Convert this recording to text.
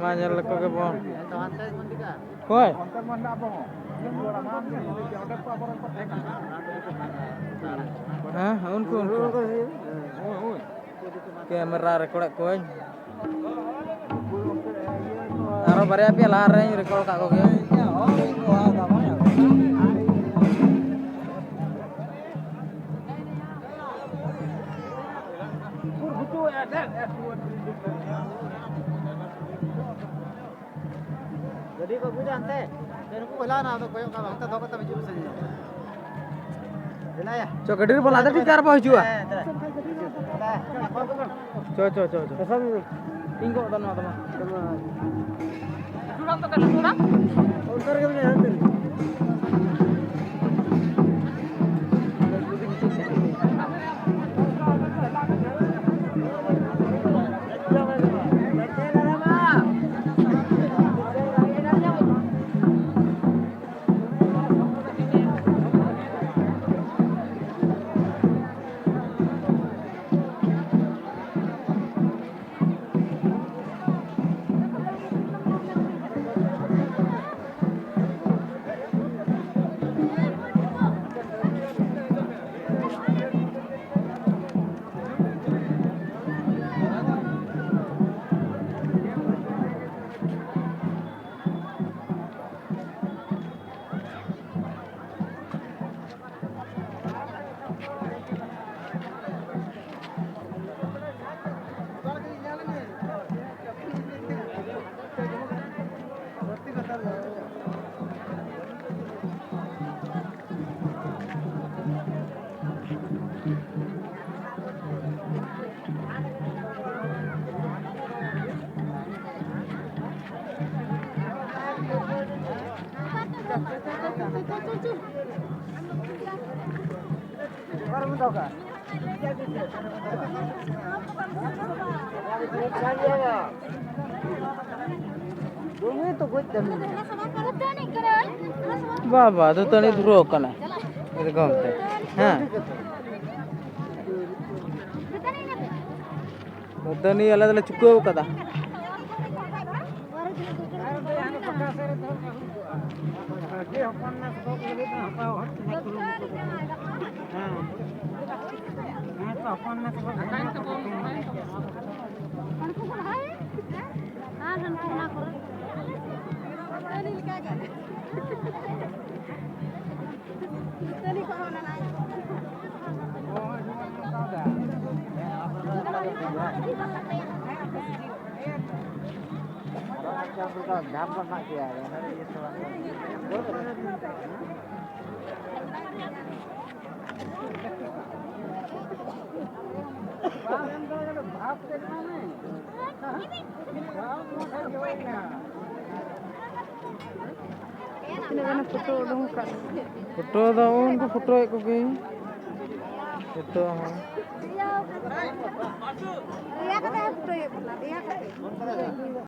Manyal ko ke bon. Koi. Hah, unku. Kamera record koi. Aro bare api lar record ka ko ke. Jadi kau punya ante, dan aku belah na tu kau kau ante thok tapi cuci saja. Belah ya. Cho gadir bola ada tikar bah jua. Cho. Kesam tinggo tan ma tama. Durang tu kan durang? Untar ke punya ante. Baru tahu kan? Baba, tu tani duro kana. Itu gomte. Hah. Tani ala ala cukup kada. Dapat nak dia. Foto dah unku foto ekor ke. Itu ha. Dia kata foto ya, dia kata.